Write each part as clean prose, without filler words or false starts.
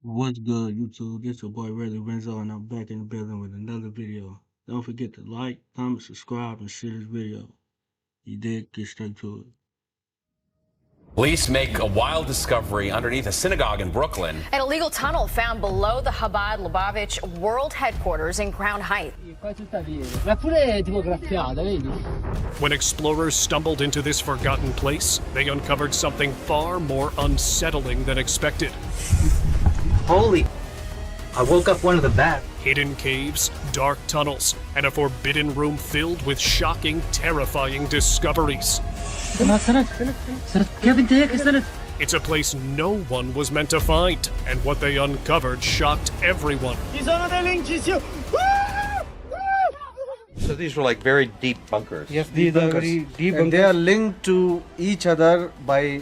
What's good, YouTube? This your boy Riley Renzo, and I'm back in the building with another video. Don't forget to like, comment, subscribe, and share this video. You did get straight to it. Police make a wild discovery underneath a synagogue in Brooklyn. An illegal tunnel found below the Chabad Lubavitch World Headquarters in Crown Heights. When explorers stumbled into this forgotten place, they uncovered something far more unsettling than expected. Holy, I woke up one of the bats. Hidden caves, dark tunnels, and a forbidden room filled with shocking, terrifying discoveries. It's a place no one was meant to find, and what they uncovered shocked everyone. So these were like very deep bunkers. Yes, these are very deep, and they are linked to each other by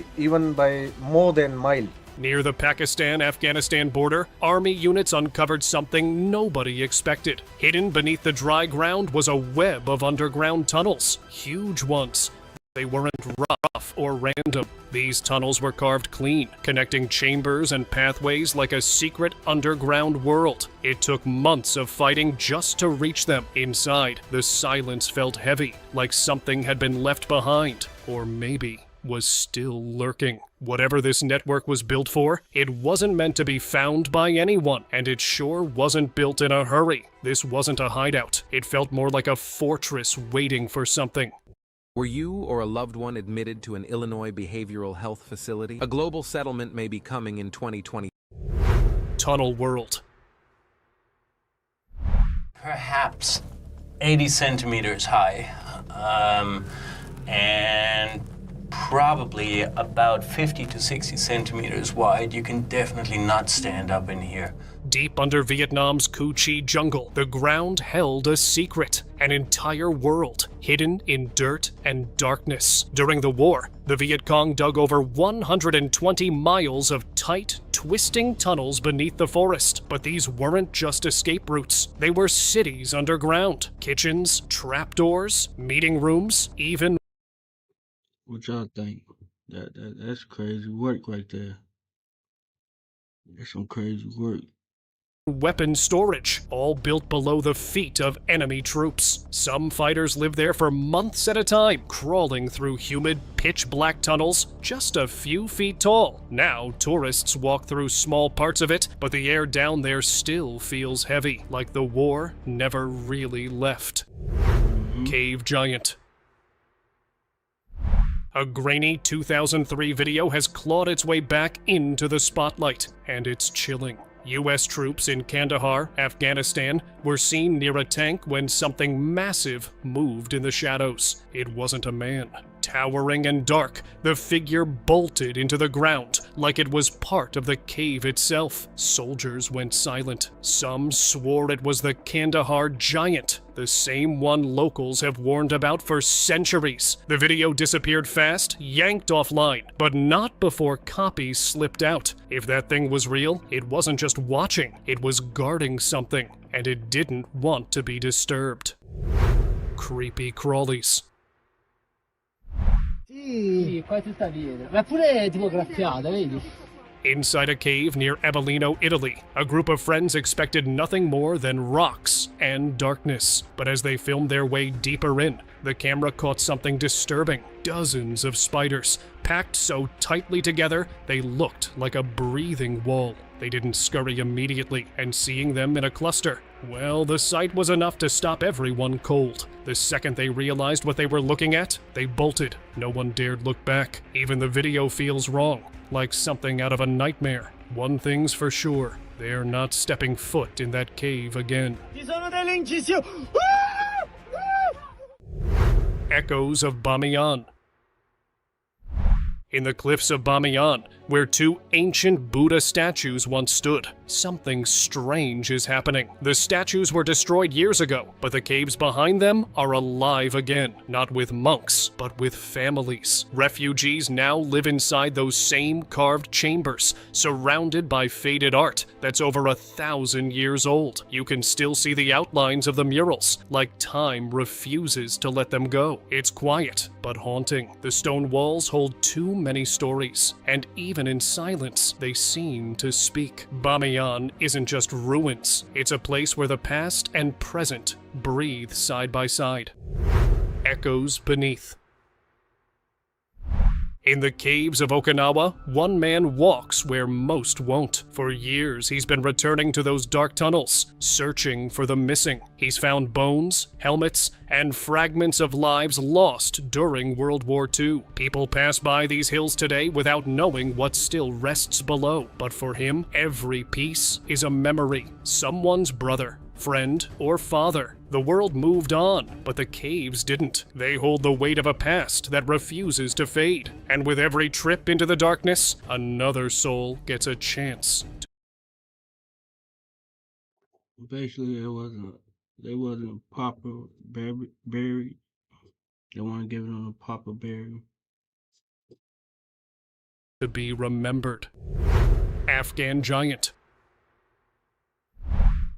more than mile. Near the Pakistan-Afghanistan border, army units uncovered something nobody expected. Hidden beneath the dry ground was a web of underground tunnels, huge ones. They weren't rough or random. These tunnels were carved clean, connecting chambers and pathways like a secret underground world. It took months of fighting just to reach them. Inside, the silence felt heavy, like something had been left behind, or maybe was still lurking. Whatever this network was built for, it wasn't meant to be found by anyone, and it sure wasn't built in a hurry. This wasn't a hideout. It felt more like a fortress waiting for something. Were you or a loved one admitted to an Illinois behavioral health facility? A global settlement may be coming in 2020. Tunnel World. Perhaps 80 centimeters high, and probably about 50 to 60 centimeters wide. You can definitely not stand up in here. Deep under Vietnam's Cu Chi jungle, the ground held a secret, an entire world hidden in dirt and darkness. During the war, the Viet Cong dug over 120 miles of tight, twisting tunnels beneath the forest. But these weren't just escape routes. They were cities underground. Kitchens, trapdoors, meeting rooms, even... What y'all think? That's crazy work right there. That's some crazy work. weapon storage, all built below the feet of enemy troops. Some fighters lived there for months at a time, crawling through humid, pitch-black tunnels just a few feet tall. Now, tourists walk through small parts of it, but the air down there still feels heavy, like the war never really left. Cave Giant. A grainy 2003 video has clawed its way back into the spotlight, and it's chilling. U.S. troops in Kandahar, Afghanistan, were seen near a tank when something massive moved in the shadows. It wasn't a man. Towering and dark, the figure bolted into the ground like it was part of the cave itself. Soldiers went silent. Some swore it was the Kandahar Giant, the same one locals have warned about for centuries. The video disappeared fast, yanked offline, but not before copies slipped out. If that thing was real, it wasn't just watching, it was guarding something, and it didn't want to be disturbed. Creepy crawlies. Inside a cave near Avellino, Italy, a group of friends expected nothing more than rocks and darkness. But as they filmed their way deeper in, the camera caught something disturbing. Dozens of spiders, packed so tightly together, they looked like a breathing wall. They didn't scurry immediately, and seeing them in a cluster, well, the sight was enough to stop everyone cold. The second they realized what they were looking at, they bolted. No one dared look back. Even the video feels wrong, like something out of a nightmare. One thing's for sure, they're not stepping foot in that cave again. Echoes of Bamiyan. In the cliffs of Bamiyan, where two ancient Buddha statues once stood, something strange is happening. The statues were destroyed years ago, but the caves behind them are alive again. Not with monks, but with families. Refugees now live inside those same carved chambers, surrounded by faded art that's over 1,000 years old. You can still see the outlines of the murals, like time refuses to let them go. It's quiet, but haunting. The stone walls hold 2 many stories, and even in silence, they seem to speak. Bamiyan isn't just ruins, it's a place where the past and present breathe side by side. Echoes beneath. In the caves of Okinawa, one man walks where most won't. For years, he's been returning to those dark tunnels, searching for the missing. He's found bones, helmets, and fragments of lives lost during World War II. People pass by these hills today without knowing what still rests below. But for him, every piece is a memory, someone's brother, friend, or father. The world moved on, but the caves didn't. They hold the weight of a past that refuses to fade. And with every trip into the darkness, another soul gets a chance. Basically, they wasn't proper buried. They weren't giving them a proper burial. To be remembered. Afghan giant.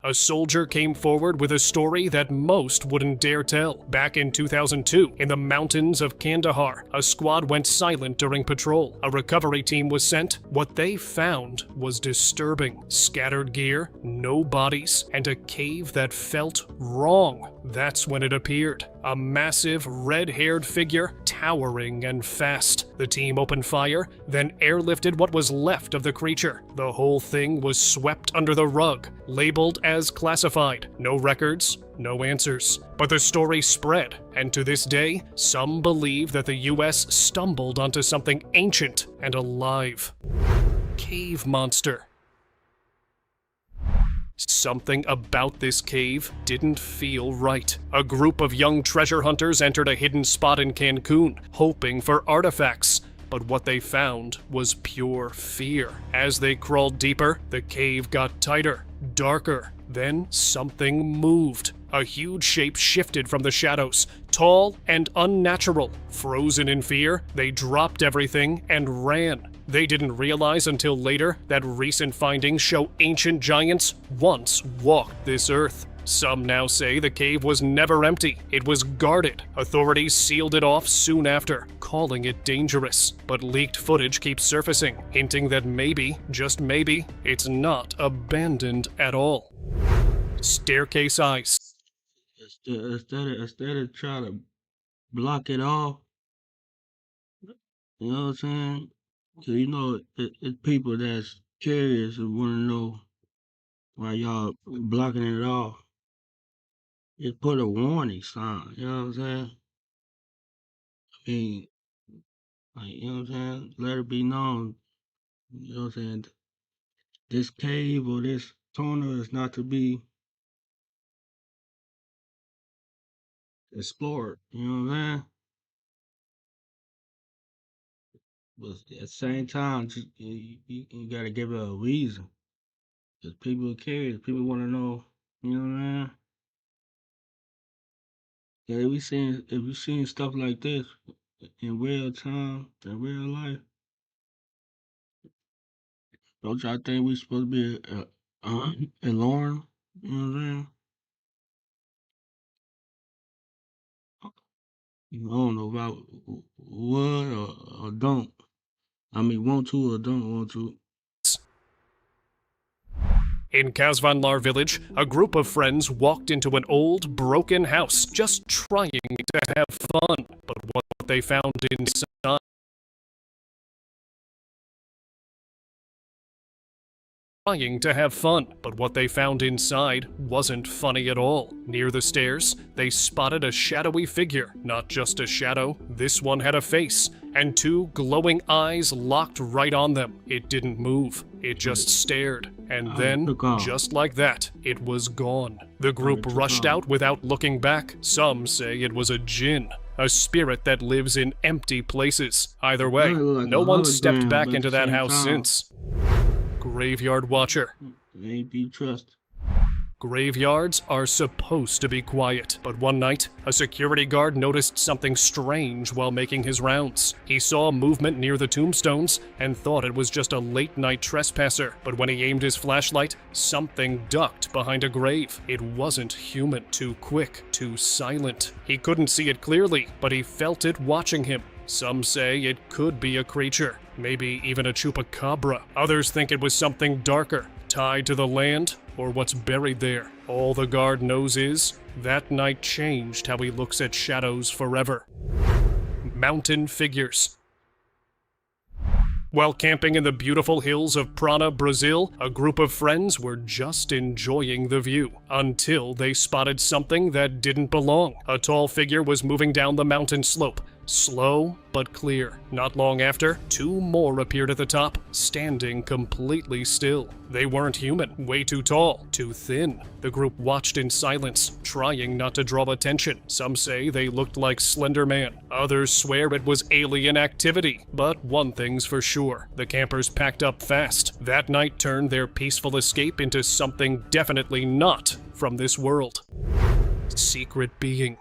A soldier came forward with a story that most wouldn't dare tell. Back in 2002, in the mountains of Kandahar, a squad went silent during patrol. A recovery team was sent. What they found was disturbing. Scattered gear, no bodies, and a cave that felt wrong. That's when it appeared. A massive, red-haired figure, towering and fast. The team opened fire, then airlifted what was left of the creature. The whole thing was swept under the rug, labeled as classified. No records, no answers. But the story spread, and to this day, some believe that the US stumbled onto something ancient and alive. Cave monster. Something about this cave didn't feel right. A group of young treasure hunters entered a hidden spot in Cancun, hoping for artifacts. But what they found was pure fear. As they crawled deeper, the cave got tighter, darker. Then something moved. A huge shape shifted from the shadows, tall and unnatural. Frozen in fear, they dropped everything and ran. They didn't realize until later that recent findings show ancient giants once walked this earth. Some now say the cave was never empty. It was guarded. Authorities sealed it off soon after, calling it dangerous. But leaked footage keeps surfacing, hinting that maybe, just maybe, it's not abandoned at all. Staircase eyes. Instead of trying to block it off, you know what I'm saying? So you know, it's people that's curious and want to know why y'all blocking it off. Just put a warning sign, you know what I'm saying? I mean, like, you know what I'm saying? Let it be known, you know what I'm saying? This cave or this tunnel is not to be explored, you know what I'm saying? But at the same time, just, you gotta give it a reason. Because people are curious, people want to know, you know what I mean? Yeah, if we seen stuff like this in real time, in real life, don't y'all think we supposed to be alarmed? You know what I'm saying? I don't know about would or don't. I mean, want to or don't want to. In Kazvanlar village, a group of friends walked into an old, broken house, just trying to have fun. But what they found inside wasn't funny at all. Near the stairs, they spotted a shadowy figure. Not just a shadow, this one had a face, and two glowing eyes locked right on them. It didn't move, it just stared. And then, just like that, it was gone. The group rushed out without looking back. Some say it was a jinn, a spirit that lives in empty places. Either way, no one stepped back into that house since. Graveyard watcher. Ain't be trusted. Graveyards are supposed to be quiet, but one night, a security guard noticed something strange while making his rounds. He saw movement near the tombstones and thought it was just a late-night trespasser, but when he aimed his flashlight, something ducked behind a grave. It wasn't human. Too quick, too silent. He couldn't see it clearly, but he felt it watching him. Some say it could be a creature, maybe even a chupacabra. Others think it was something darker, tied to the land or what's buried there. All the guard knows is that night changed how he looks at shadows forever. Mountain figures. While camping in the beautiful hills of Prana, Brazil, a group of friends were just enjoying the view until they spotted something that didn't belong. A tall figure was moving down the mountain slope, slow but clear. Not long after, two more appeared at the top, standing completely still. They weren't human, way too tall, too thin. The group watched in silence, trying not to draw attention. Some say they looked like Slender Man. Others swear it was alien activity. But one thing's for sure, the campers packed up fast. That night turned their peaceful escape into something definitely not from this world. Secret being.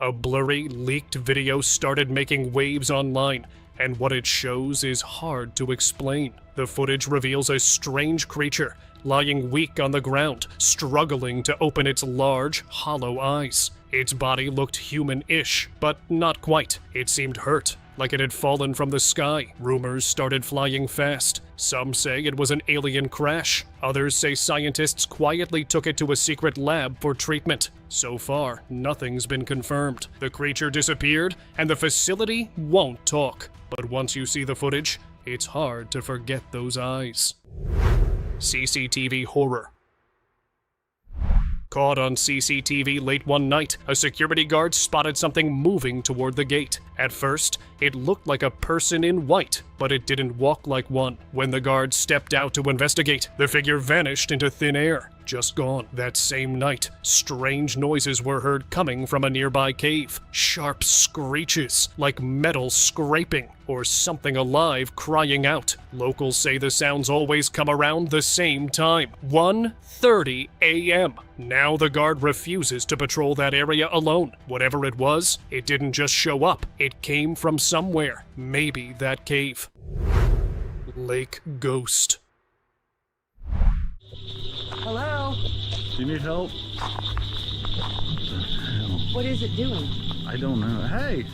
A blurry, leaked video started making waves online, and what it shows is hard to explain. The footage reveals a strange creature lying weak on the ground, struggling to open its large, hollow eyes. Its body looked human-ish, but not quite. It seemed hurt, like it had fallen from the sky. Rumors started flying fast. Some say it was an alien crash. Others say scientists quietly took it to a secret lab for treatment. So far, nothing's been confirmed. The creature disappeared, and the facility won't talk. But once you see the footage, it's hard to forget those eyes. CCTV horror. Caught on CCTV late one night, a security guard spotted something moving toward the gate. At first, it looked like a person in white, but it didn't walk like one. When the guard stepped out to investigate, the figure vanished into thin air, just gone. That same night, strange noises were heard coming from a nearby cave. Sharp screeches, like metal scraping, or something alive crying out. Locals say the sounds always come around the same time, 1:30 a.m. Now the guard refuses to patrol that area alone. Whatever it was, it didn't just show up. It came from somewhere, maybe that cave. Lake Ghost. Hello? You need help? What is it doing? I don't know. Hey!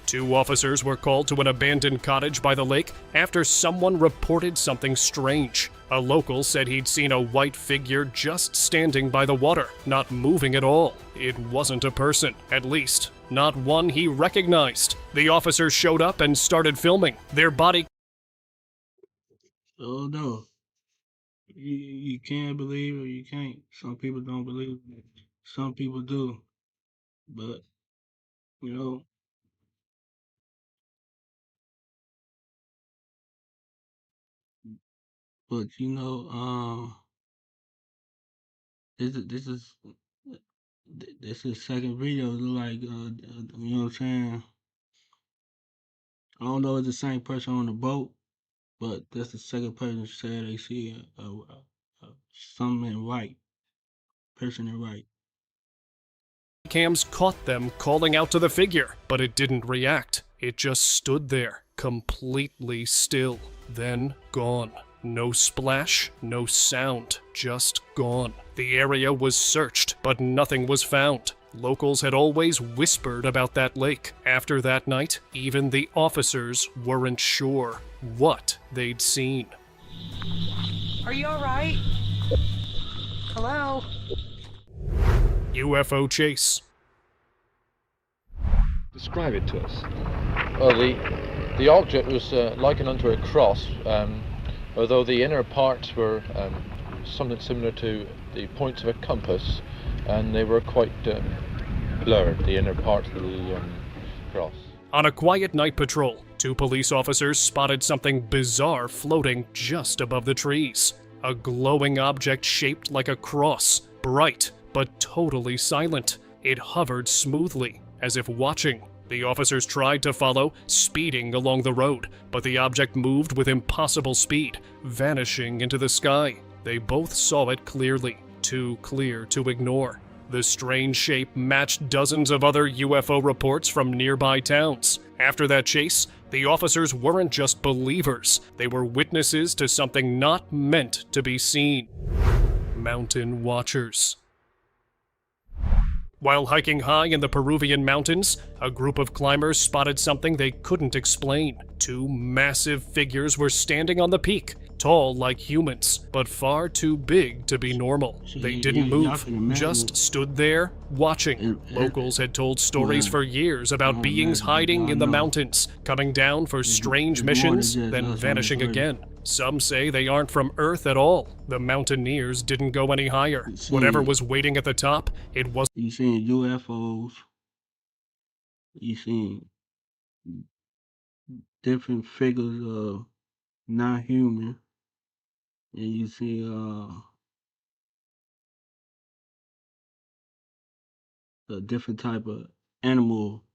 Two officers were called to an abandoned cottage by the lake after someone reported something strange. A local said he'd seen a white figure just standing by the water, not moving at all. It wasn't a person, at least, not one he recognized. The officers showed up and started filming. Their body... Oh no. You can believe or you can't. Some people don't believe it. Some people do. But, you know, this is second video. Like, you know what I'm saying? I don't know if it's the same person on the boat, but that's the second person said they see something in white, person in white. Cams caught them calling out to the figure, but it didn't react. It just stood there, completely still, then gone. No splash, no sound, just gone. The area was searched, but nothing was found. Locals had always whispered about that lake. After that night, even the officers weren't sure what they'd seen. Are you alright? Hello? UFO chase. Describe it to us. Well, the object was likened unto a cross, although the inner parts were something similar to the points of a compass, and they were quite blurred, the inner parts of the cross. On a quiet night patrol, two police officers spotted something bizarre floating just above the trees. A glowing object shaped like a cross, bright but totally silent. It hovered smoothly, as if watching. The officers tried to follow, speeding along the road, but the object moved with impossible speed, vanishing into the sky. They both saw it clearly, too clear to ignore. The strange shape matched dozens of other UFO reports from nearby towns. After that chase, the officers weren't just believers, they were witnesses to something not meant to be seen. Mountain watchers. While hiking high in the Peruvian mountains, a group of climbers spotted something they couldn't explain. Two massive figures were standing on the peak, tall like humans, but far too big to be normal. They didn't move, just stood there, watching. Locals had told stories for years about beings hiding in the mountains, coming down for strange missions, then vanishing again. Some say they aren't from Earth at all. The mountaineers didn't go any higher. Whatever was waiting at the top, it was. You seen UFOs. You seen different figures of non-human, and you see a different type of animal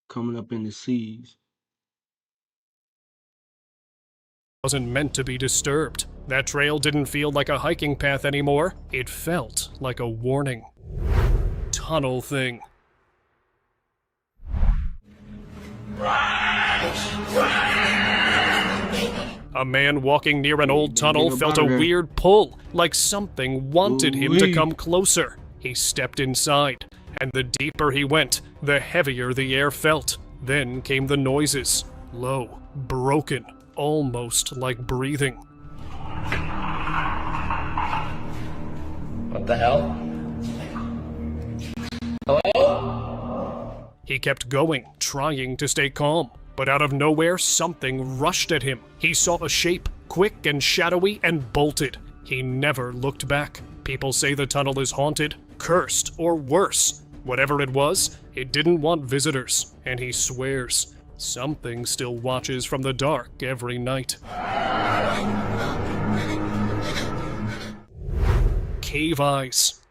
coming up in the seas. Wasn't meant to be disturbed. That trail didn't feel like a hiking path anymore. It felt like a warning. Tunnel thing. A man walking near an old tunnel felt a weird pull, like something wanted him to come closer. He stepped inside, and the deeper he went, the heavier the air felt. Then came the noises, low, broken, almost like breathing. What the hell? Hello? He kept going, trying to stay calm. But out of nowhere, something rushed at him. He saw a shape, quick and shadowy, and bolted. He never looked back. People say the tunnel is haunted, cursed, or worse. Whatever it was, it didn't want visitors, and he swears something still watches from the dark every night. Cave eyes.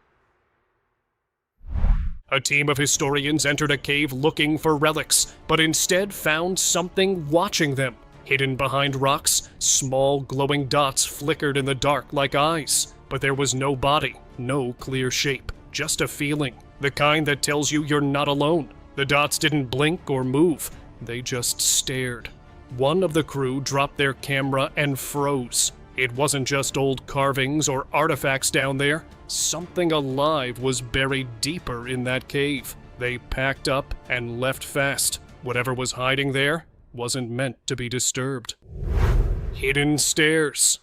A team of historians entered a cave looking for relics, but instead found something watching them. Hidden behind rocks, small glowing dots flickered in the dark like eyes. But there was no body, no clear shape, just a feeling, the kind that tells you you're not alone. The dots didn't blink or move, they just stared. One of the crew dropped their camera and froze. It wasn't just old carvings or artifacts down there. Something alive was buried deeper in that cave. They packed up and left fast. Whatever was hiding there wasn't meant to be disturbed. Hidden stairs.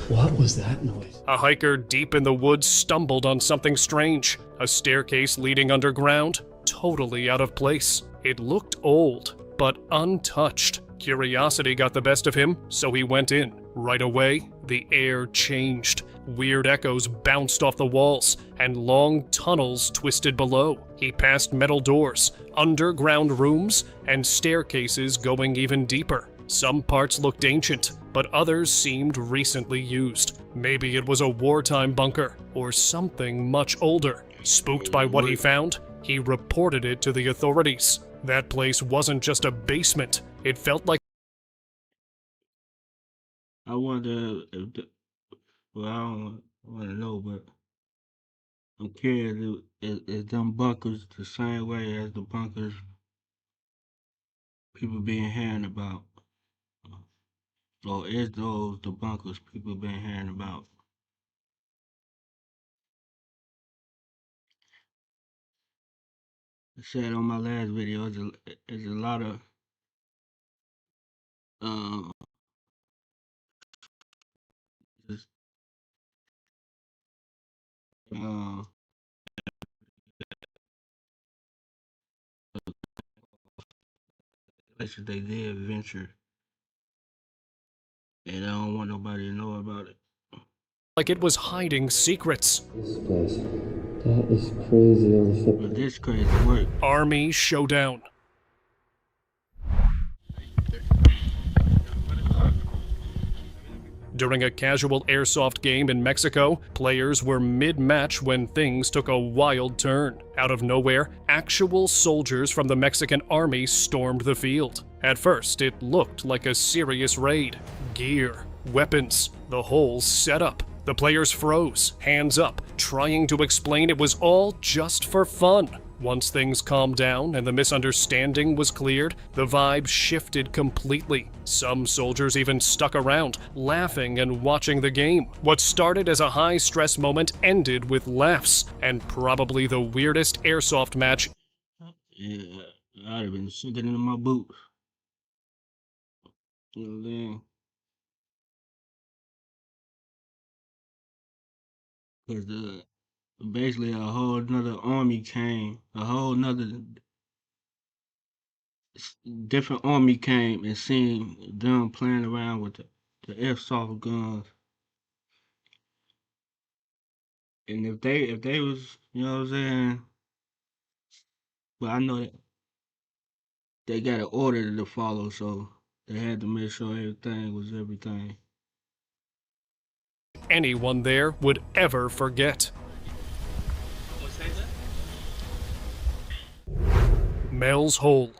What was that noise? A hiker deep in the woods stumbled on something strange. A staircase leading underground, totally out of place. It looked old, but untouched. Curiosity got the best of him, so he went in. Right away, the air changed. Weird echoes bounced off the walls, and long tunnels twisted below. He passed metal doors, underground rooms, and staircases going even deeper. Some parts looked ancient, but others seemed recently used. Maybe it was a wartime bunker, or something much older. Spooked by what he found, he reported it to the authorities. That place wasn't just a basement. It felt like... I wonder if, well, I don't want to know, but I'm curious, is them bunkers the same way as the bunkers people been hearing about? Or is those the bunkers people been hearing about? I said on my last video, there's a lot of just, places they did venture, and I don't want nobody to know about it. Like it was hiding secrets. This place, that is crazy. But this crazy work. Army showdown. During a casual airsoft game in Mexico, players were mid-match when things took a wild turn. Out of nowhere, actual soldiers from the Mexican army stormed the field. At first, it looked like a serious raid. Gear, weapons, the whole setup. The players froze, hands up, trying to explain it was all just for fun. Once things calmed down and the misunderstanding was cleared, the vibe shifted completely. Some soldiers even stuck around, laughing and watching the game. What started as a high-stress moment ended with laughs, and probably the weirdest airsoft match. Yeah, I'd have been sinking into my boots. You know what I'm saying? Because basically a whole nother army came, a whole nother different army came and seen them playing around with the airsoft guns. And if they was, you know what I'm saying, but I know that they got an order to follow, so they had to make sure everything was everything. Anyone there would ever forget. Mel's Hole.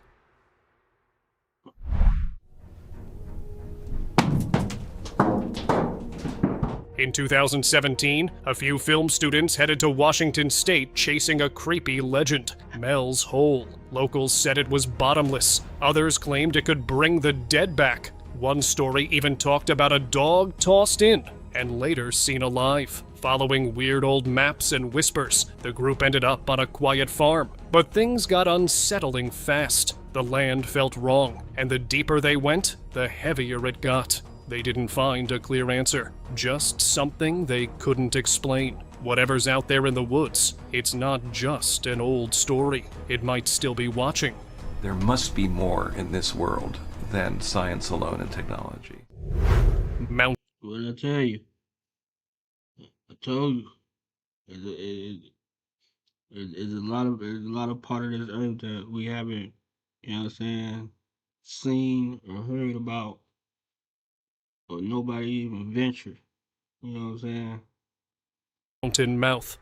In 2017, a few film students headed to Washington State chasing a creepy legend, Mel's Hole. Locals said it was bottomless. Others claimed it could bring the dead back. One story even talked about a dog tossed in and later seen alive. Following weird old maps and whispers, the group ended up on a quiet farm. But things got unsettling fast. The land felt wrong, and the deeper they went, the heavier it got. They didn't find a clear answer, just something they couldn't explain. Whatever's out there in the woods, it's not just an old story. It might still be watching. There must be more in this world than science alone and technology. Mount. What did I tell you? I told you. It's a lot of part of this earth that we haven't, you know what I'm saying, seen or heard about, or nobody even ventured. You know what I'm saying? Mountain mouth.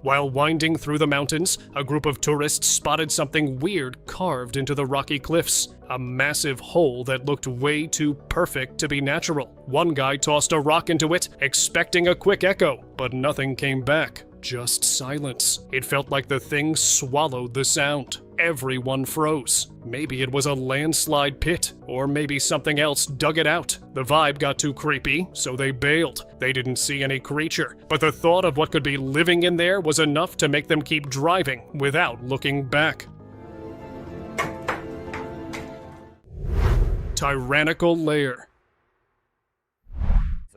While winding through the mountains, a group of tourists spotted something weird carved into the rocky cliffs. A massive hole that looked way too perfect to be natural. One guy tossed a rock into it, expecting a quick echo, but nothing came back. Just silence. It felt like the thing swallowed the sound. Everyone froze. Maybe it was a landslide pit, or maybe something else dug it out. The vibe got too creepy, so they bailed. They didn't see any creature, but the thought of what could be living in there was enough to make them keep driving without looking back. Tyrannical lair.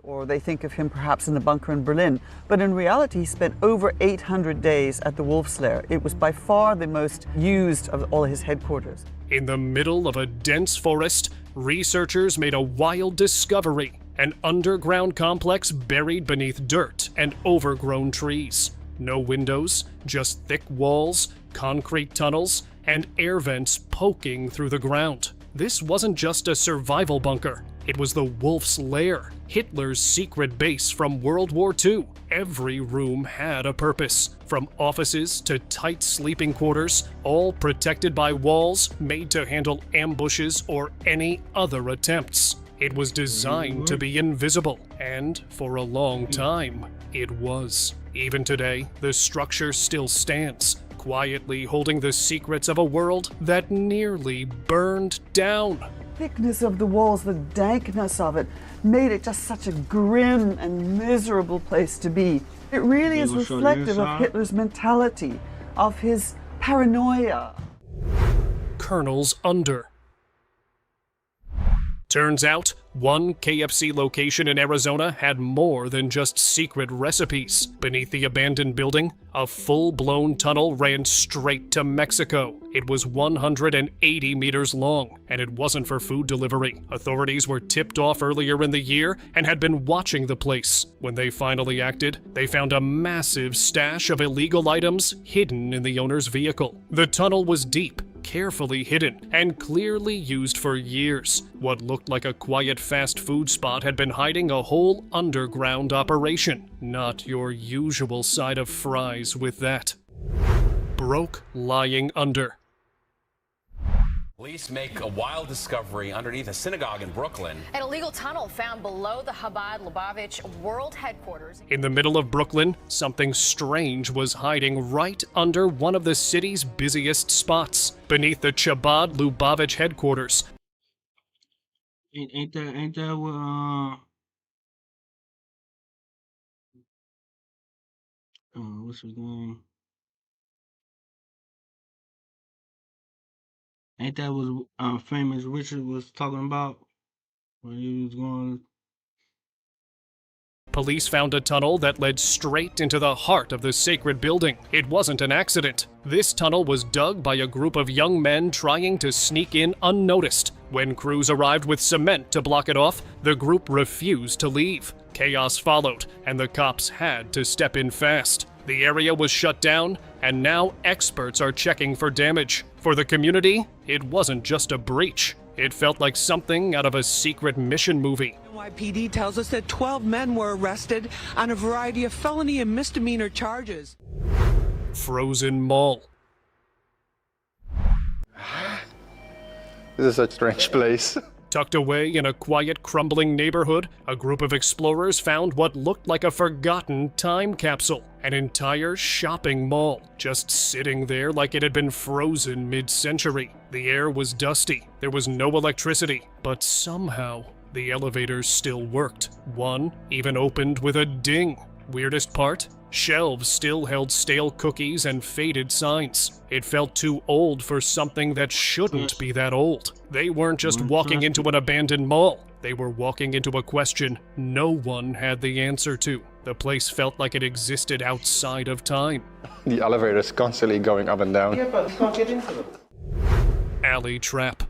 Or they think of him perhaps in the bunker in Berlin. But in reality, he spent over 800 days at the Wolf's Lair. It was by far the most used of all his headquarters. In the middle of a dense forest, researchers made a wild discovery. An underground complex buried beneath dirt and overgrown trees. No windows, just thick walls, concrete tunnels, and air vents poking through the ground. This wasn't just a survival bunker. It was the Wolf's Lair, Hitler's secret base from World War II. Every room had a purpose, from offices to tight sleeping quarters, all protected by walls made to handle ambushes or any other attempts. It was designed to be invisible, and for a long time, it was. Even today, the structure still stands, quietly holding the secrets of a world that nearly burned down. Thickness of the walls, the dankness of it, made it just such a grim and miserable place to be. It really is reflective of Hitler's mentality, of his paranoia. Colonel's Under. Turns out, one KFC location in Arizona had more than just secret recipes. Beneath the abandoned building, a full-blown tunnel ran straight to Mexico. It was 180 meters long, and it wasn't for food delivery. Authorities were tipped off earlier in the year and had been watching the place. When they finally acted, they found a massive stash of illegal items hidden in the owner's vehicle. The tunnel was deep, carefully hidden, and clearly used for years. What looked like a quiet fast food spot had been hiding a whole underground operation. Not your usual side of fries with that. Broke lying under. Police make a wild discovery underneath a synagogue in Brooklyn. An illegal tunnel found below the Chabad-Lubavitch World Headquarters. In the middle of Brooklyn, something strange was hiding right under one of the city's busiest spots, beneath the Chabad-Lubavitch headquarters. Ain't that what what's his name? Ain't that what famous Richard was talking about when he was going? Police found a tunnel that led straight into the heart of the sacred building. It wasn't an accident. This tunnel was dug by a group of young men trying to sneak in unnoticed. When crews arrived with cement to block it off, the group refused to leave. Chaos followed, and the cops had to step in fast. The area was shut down, and now experts are checking for damage. For the community, it wasn't just a breach. It felt like something out of a secret mission movie. NYPD tells us that 12 men were arrested on a variety of felony and misdemeanor charges. Frozen Mall. This is such a strange place. Tucked away in a quiet, crumbling neighborhood, a group of explorers found what looked like a forgotten time capsule. An entire shopping mall, just sitting there like it had been frozen mid-century. The air was dusty, there was no electricity, but somehow the elevators still worked. One even opened with a ding. Weirdest part? Shelves still held stale cookies and faded signs. It felt too old for something that shouldn't be that old. They weren't just walking into an abandoned mall. They were walking into a question no one had the answer to. The place felt like it existed outside of time. The elevator is constantly going up and down. Yeah, but you can't get into them. Alley trap.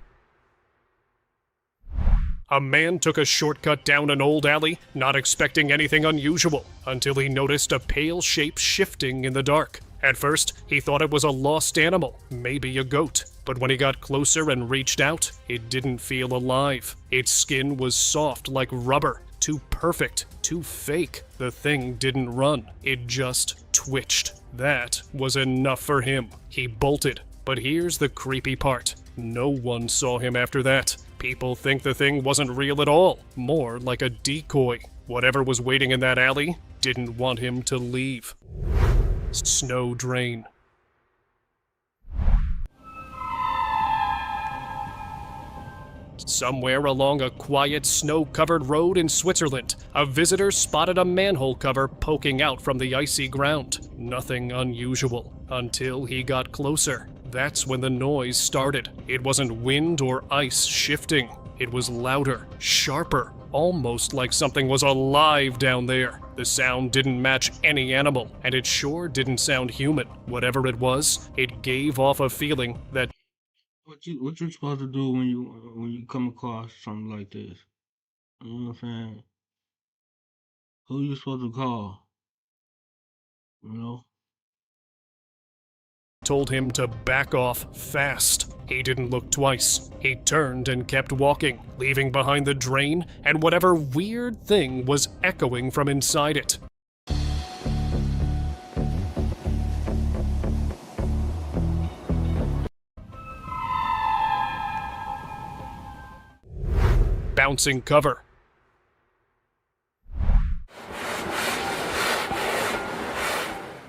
A man took a shortcut down an old alley, not expecting anything unusual, until he noticed a pale shape shifting in the dark. At first, he thought it was a lost animal, maybe a goat. But when he got closer and reached out, it didn't feel alive. Its skin was soft like rubber, too perfect, too fake. The thing didn't run, it just twitched. That was enough for him. He bolted. But here's the creepy part. No one saw him after that. People think the thing wasn't real at all, more like a decoy. Whatever was waiting in that alley didn't want him to leave. Snow drain. Somewhere along a quiet, snow-covered road in Switzerland, a visitor spotted a manhole cover poking out from the icy ground. Nothing unusual, until he got closer. That's when the noise started. It wasn't wind or ice shifting. It was louder, sharper, almost like something was alive down there. The sound didn't match any animal, and it sure didn't sound human. Whatever it was, it gave off a feeling that... What you supposed to do when you come across something like this? You know what I'm saying? Who you supposed to call? You know? Told him to back off fast. He didn't look twice. He turned and kept walking, leaving behind the drain and whatever weird thing was echoing from inside it. Bouncing cover.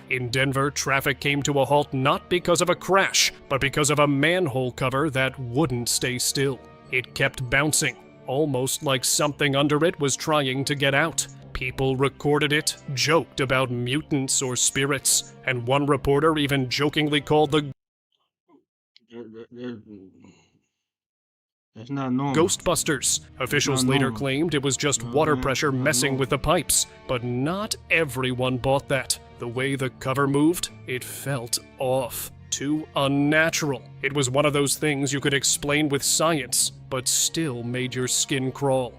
In Denver, traffic came to a halt not because of a crash, but because of a manhole cover that wouldn't stay still. It kept bouncing, almost like something under it was trying to get out. People recorded it, joked about mutants or spirits, and one reporter even jokingly called the That's not normal. Ghostbusters. Officials later claimed it was just water pressure messing with the pipes, but not everyone bought that. The way the cover moved, it felt off. Too unnatural. It was one of those things you could explain with science, but still made your skin crawl.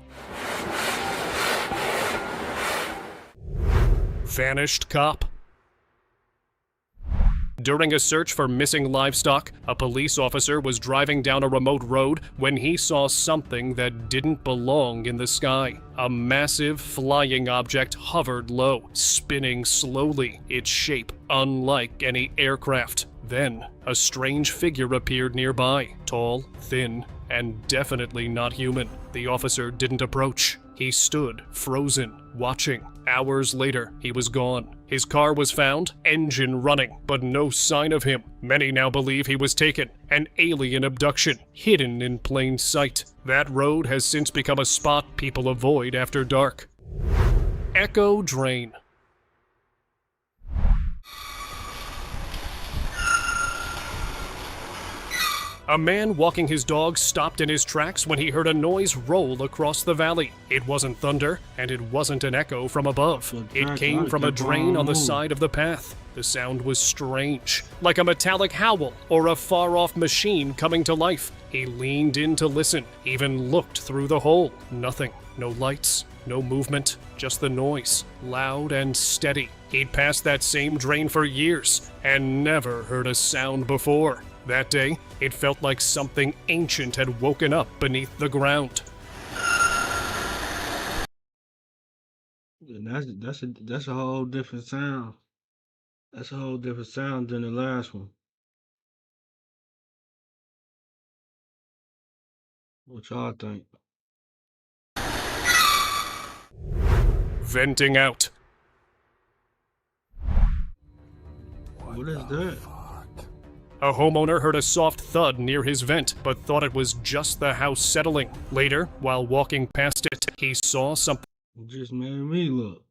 Vanished cop. During a search for missing livestock, a police officer was driving down a remote road when he saw something that didn't belong in the sky. A massive flying object hovered low, spinning slowly, its shape unlike any aircraft. Then, a strange figure appeared nearby, tall, thin, and definitely not human. The officer didn't approach. He stood, frozen, watching. Hours later, he was gone. His car was found, engine running, but no sign of him. Many now believe he was taken, an alien abduction, hidden in plain sight. That road has since become a spot people avoid after dark. Echo Drain. A man walking his dog stopped in his tracks when he heard a noise roll across the valley. It wasn't thunder, and it wasn't an echo from above. It came from a drain on the side of the path. The sound was strange, like a metallic howl or a far-off machine coming to life. He leaned in to listen, even looked through the hole. Nothing. No lights, no movement, just the noise, loud and steady. He'd passed that same drain for years and never heard a sound before. That day, it felt like something ancient had woken up beneath the ground. And that's a whole different sound. That's a whole different sound than the last one. What y'all think? Venting out. What is that? A homeowner heard a soft thud near his vent, but thought it was just the house settling. Later, while walking past it, he saw something It just made me look.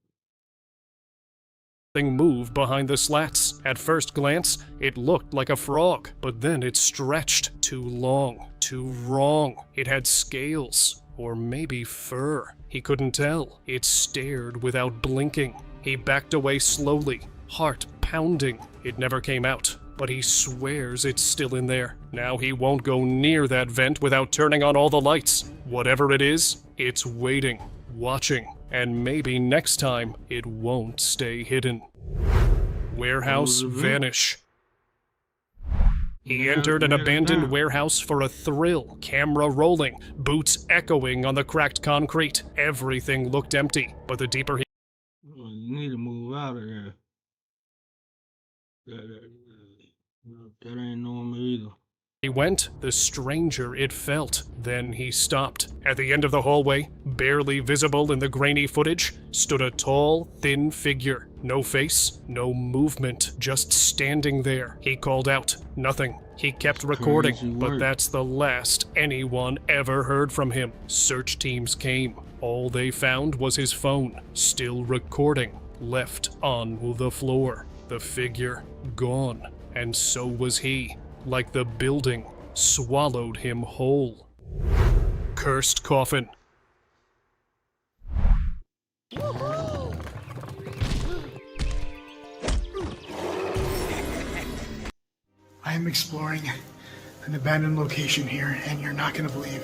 move behind the slats. At first glance, it looked like a frog, but then it stretched. Too long, too wrong. It had scales, or maybe fur. He couldn't tell. It stared without blinking. He backed away slowly, heart pounding. It never came out, but he swears it's still in there. Now he won't go near that vent without turning on all the lights. Whatever it is, it's waiting, watching, and maybe next time it won't stay hidden. Warehouse vanish. He entered an abandoned warehouse for a thrill. Camera rolling, boots echoing on the cracked concrete. Everything looked empty, but the deeper he... You need to move out of there. That ain't normal either. He went, the stranger it felt. Then he stopped. At the end of the hallway, barely visible in the grainy footage, stood a tall, thin figure. No face, no movement, just standing there. He called out. Nothing. He kept recording, but that's the last anyone ever heard from him. Search teams came. All they found was his phone, still recording, left on the floor. The figure gone, and so was he. Like the building swallowed him whole. Cursed coffin. I am exploring an abandoned location here, and you're not going to believe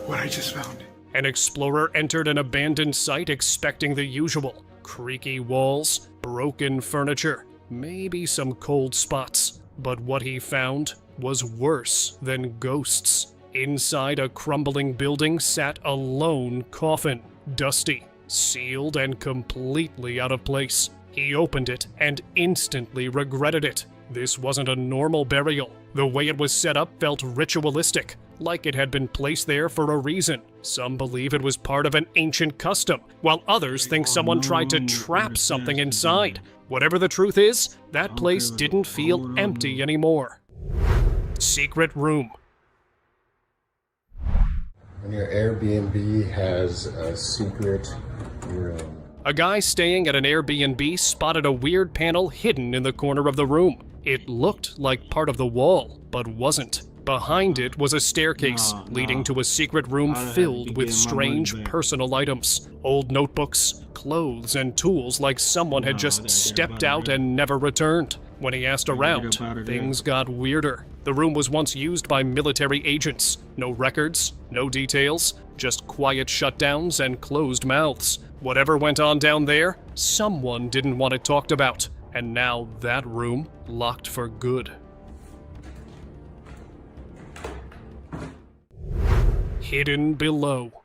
what I just found. An explorer entered an abandoned site expecting the usual. Creaky walls, broken furniture, maybe some cold spots. But what he found was worse than ghosts. Inside a crumbling building sat a lone coffin, dusty, sealed, and completely out of place. He opened it and instantly regretted it. This wasn't a normal burial. The way it was set up felt ritualistic, like it had been placed there for a reason. Some believe it was part of an ancient custom, while others think someone tried to trap something inside. Whatever the truth is, that place didn't feel empty anymore. Secret room. And your Airbnb has a secret room. A guy staying at an Airbnb spotted a weird panel hidden in the corner of the room. It looked like part of the wall, but wasn't. Behind it was a staircase leading to a secret room filled with strange personal items. Old notebooks, clothes, and tools like someone had just stepped out and never returned. When he asked around, things got weirder. The room was once used by military agents. No records, no details, just quiet shutdowns and closed mouths. Whatever went on down there, someone didn't want it talked about. and now that room locked for good. Hidden below.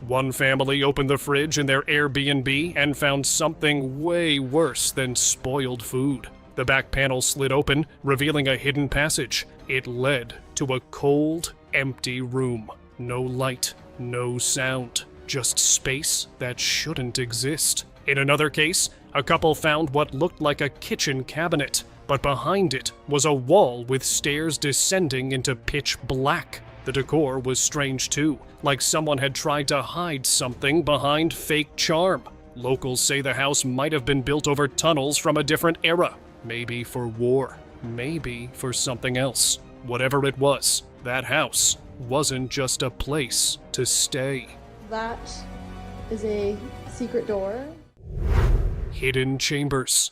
One family opened the fridge in their Airbnb and found something way worse than spoiled food. The back panel slid open, revealing a hidden passage. It led to a cold, empty room. No light, no sound, just space that shouldn't exist. In another case, a couple found what looked like a kitchen cabinet, but behind it was a wall with stairs descending into pitch black. The decor was strange too, like someone had tried to hide something behind fake charm. Locals say the house might have been built over tunnels from a different era. Maybe for war, maybe for something else. Whatever it was, that house wasn't just a place to stay. That is a secret door. Hidden chambers.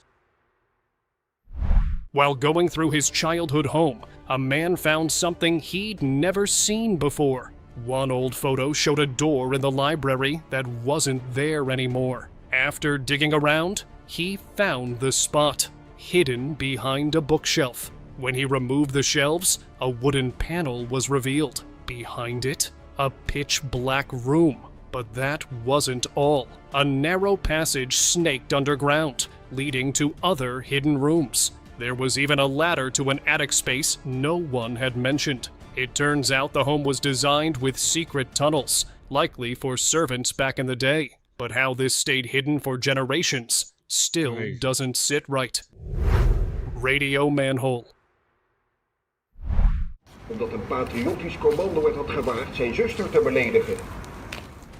While going through his childhood home, a man found something he'd never seen before. One old photo showed a door in the library that wasn't there anymore. After digging around, he found the spot, hidden behind a bookshelf. When he removed the shelves, a wooden panel was revealed. Behind it, a pitch black room. But that wasn't all. A narrow passage snaked underground, leading to other hidden rooms. There was even a ladder to an attic space no one had mentioned. It turns out the home was designed with secret tunnels, likely for servants back in the day. But how this stayed hidden for generations still doesn't sit right. Radio manhole. Omdat een patriotisch commando het had gewaagd zijn zuster te beledigen.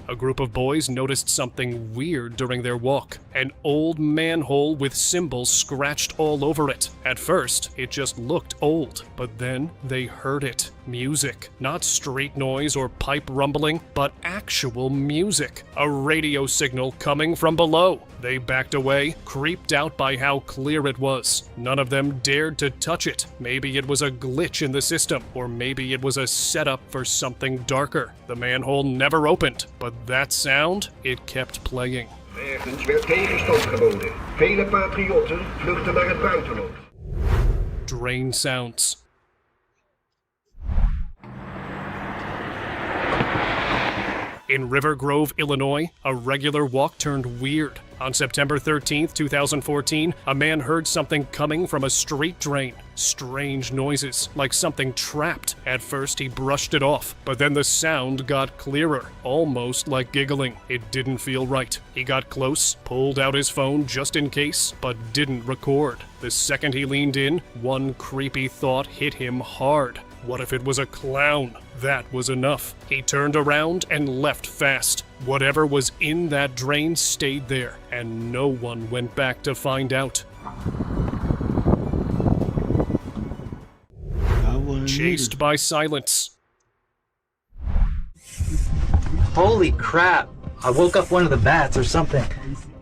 A group of boys noticed something weird during their walk. An old manhole with symbols scratched all over it. At first, it just looked old, but then they heard it. Music. Not street noise or pipe rumbling, but actual music. A radio signal coming from below. They backed away, creeped out by how clear it was. None of them dared to touch it. Maybe it was a glitch in the system, or maybe it was a setup for something darker. The manhole never opened, but that sound, it kept playing. Ergens werd tegenstand geboden. Vele patriotten vluchtten naar het buitenland. Drain sounds. In River Grove, Illinois, a regular walk turned weird. On September 13th, 2014, a man heard something coming from a street drain. Strange noises, like something trapped. At first, he brushed it off, but then the sound got clearer, almost like giggling. It didn't feel right. He got close, pulled out his phone just in case, but didn't record. The second he leaned in, one creepy thought hit him hard. What if it was a clown? That was enough. He turned around and left fast. Whatever was in that drain stayed there, and no one went back to find out. Chased by silence. Holy crap! I woke up one of the bats or something.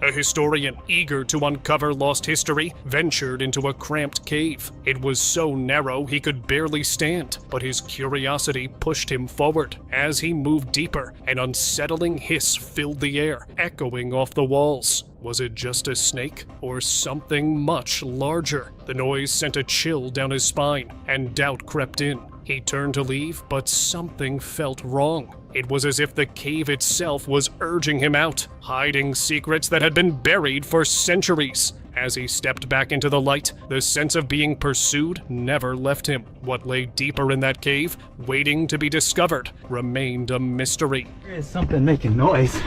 A historian, eager to uncover lost history, ventured into a cramped cave. It was so narrow he could barely stand, but his curiosity pushed him forward. As he moved deeper, an unsettling hiss filled the air, echoing off the walls. Was it just a snake, or something much larger? The noise sent a chill down his spine, and doubt crept in. He turned to leave, but something felt wrong. It was as if the cave itself was urging him out, hiding secrets that had been buried for centuries. As he stepped back into the light, the sense of being pursued never left him. What lay deeper in that cave, waiting to be discovered, remained a mystery. There is something making noise.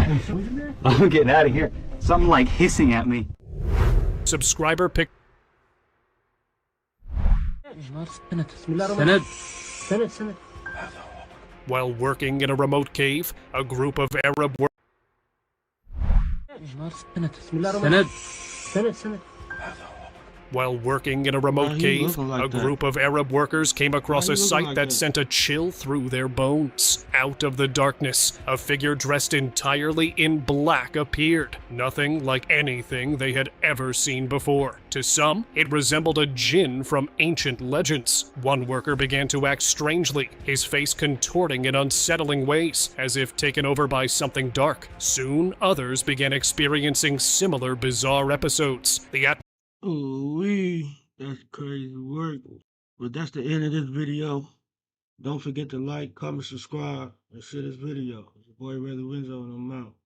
I'm getting out of here. Something like hissing at me. Subscriber pick. While working in a remote cave, a group of Arab While working in a remote he cave, looking like a that? group of Arab workers came across Why a he looking sight like that that? sent a chill through their bones. Out of the darkness, a figure dressed entirely in black appeared. Nothing like anything they had ever seen before. To some, it resembled a jinn from ancient legends. One worker began to act strangely, his face contorting in unsettling ways, as if taken over by something dark. Soon, others began experiencing similar bizarre episodes. Ooh, that's crazy work. But that's the end of this video. Don't forget to like, comment, subscribe, and share this video. It's your boy Red Winzo, and I'm out.